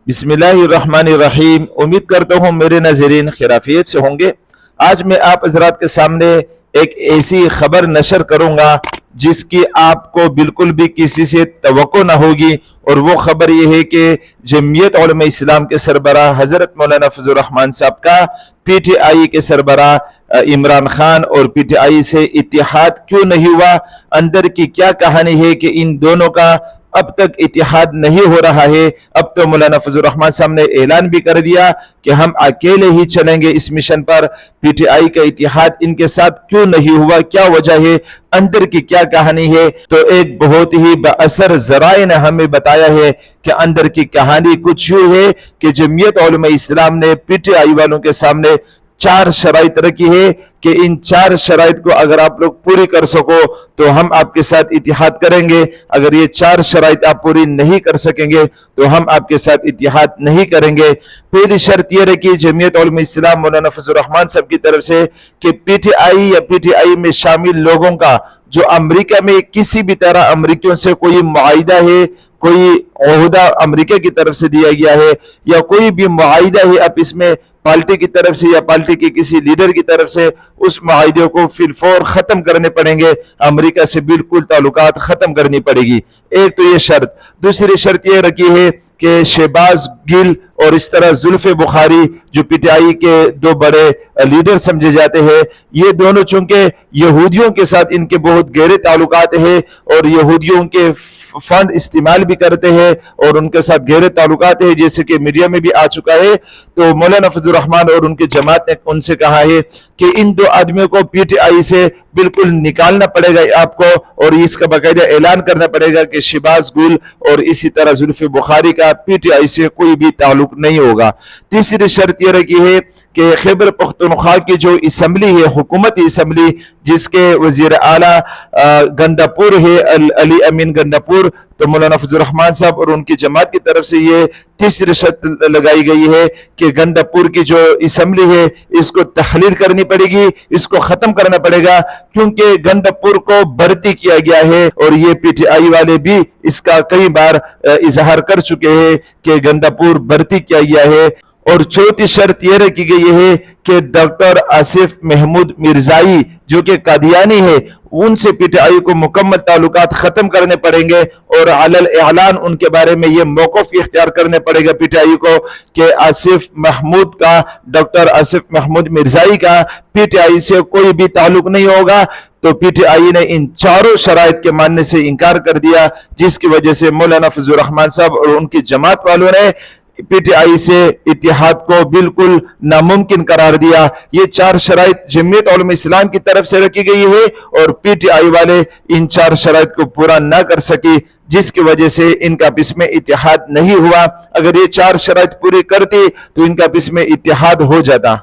बिस्मिल्लाहिर्रहमानिर्रहीम। उम्मीद करता हूँ मेरे नाज़रीन खैरियत से होंगे। आज मैं आप हज़रात के सामने एक ऐसी खबर नशर करूँगा जिसकी आपको बिल्कुल भी किसी से तवक्को ना होगी, और वो खबर ये है कि जमीयत उलमा इस्लाम के सरबराह हज़रत मौलाना फजलुर रहमान साहब का PTI के सरबराह इमरान खान और PTI से इत्तेहाद क्यों नहीं हुआ। अंदर की क्या कहानी है कि इन दोनों का अब तक इत्तेहाद नहीं हो रहा है। अब तो मौलाना फजलुर रहमान साहब ने ऐलान भी कर दिया कि हम अकेले ही चलेंगे इस मिशन पर। PTI का इत्तेहाद इनके साथ क्यों नहीं हुआ, क्या वजह है, अंदर की क्या कहानी है। तो एक बहुत ही बाअसर ज़राए ने हमें बताया है कि अंदर की कहानी कुछ यूं है कि जमीयत उलमा इस्लाम ने PTI वालों के सामने 4 शराइत रखी है कि इन 4 शराइत को अगर आप लोग पूरी कर सको तो हम आपके साथ इत्तेहाद करेंगे। अगर ये 4 शराइत आप पूरी नहीं कर सकेंगे तो हम आपके साथ इत्तेहाद नहीं करेंगे। पहली शर्त ये रखी जमीयत उलमा इस्लाम मौलाना फजलुर रहमान साहब की तरफ से कि PTI या PTI में शामिल लोगों का जो अमेरिका में किसी भी तरह अमेरिकियों से कोई मुआहिदा है, कोई ओहदा अमेरिका की तरफ से दिया गया है, या कोई भी मुआहिदा है अब इसमें पार्टी की तरफ से या पार्टी के किसी लीडर की तरफ से, उस मुआहिदे को फिलफौर खत्म करने पड़ेंगे। अमेरिका से बिल्कुल ताल्लुकात खत्म करनी पड़ेगी। एक तो ये शर्त। दूसरी शर्त ये रखी है कि शहबाज गिल और इस तरह जुल्फे बुखारी जो PTI के 2 बड़े लीडर समझे जाते हैं, ये दोनों चूंकि यहूदियों के साथ इनके बहुत गहरे ताल्लुकात है और यहूदियों के फंड इस्तेमाल भी करते हैं और उनके साथ गहरे ताल्लुकात है, जैसे कि मीडिया में भी आ चुका है। तो मौलाना फजलुर रहमान और उनके जमात ने उनसे कहा है कि इन 2 आदमियों को PTI से बिल्कुल निकालना पड़ेगा आपको, और इसका बाकायदा ऐलान करना पड़ेगा कि शहबाज गुल और इसी तरह जुल्फे बुखारी का PTI से कोई भी ताल्लुक नहीं होगा। तीसरी शर्त यह रखी है कि खैबर पख्तूनख्वा की जो असम्बली है, हुकूमती असम्बली, जिसके वजीर आला गंदापुर है अली अमीन गंदापुर, तो मौलाना फजलुर रहमान साहब और उनकी जमात की तरफ से ये तीसरी शर्त लगाई गई है कि गंदापुर की जो असम्बली है इसको तहलील करनी पड़ेगी, इसको खत्म करना पड़ेगा, क्योंकि गंदापुर को भर्ती किया गया है और ये PTI वाले भी इसका कई बार इजहार कर चुके हैं कि गंदापुर भर्ती किया गया है। और चौथी शर्त यह रखी गई है कि डॉक्टर आसिफ महमूद मिर्जाई जो कि कादियानी है, उनसे PTI को मुकम्मल ताल्लुकात खत्म करने पड़ेंगे और अलल ऐलान उनके बारे में यह मौक़िफ़ इख्तियार करने पड़ेगा PTI को कि आसिफ महमूद का, डॉक्टर आसिफ महमूद मिर्जाई का PTI से कोई भी ताल्लुक नहीं होगा। तो PTI ने इन 4 शराइत के मानने से इनकार कर दिया, जिसकी वजह से मौलाना फजलुर रहमान साहब और उनकी जमात वालों ने PTI से इत्तेहाद को बिल्कुल नामुमकिन करार दिया। ये 4 शराइत जमीयत उलमा इस्लाम की तरफ से रखी गई है और PTI वाले इन 4 शराइत को पूरा ना कर सकी, जिसकी वजह से इनका इसमें इत्तेहाद नहीं हुआ। अगर ये 4 शराइत पूरी करती तो इनका इसमें इत्तेहाद हो जाता।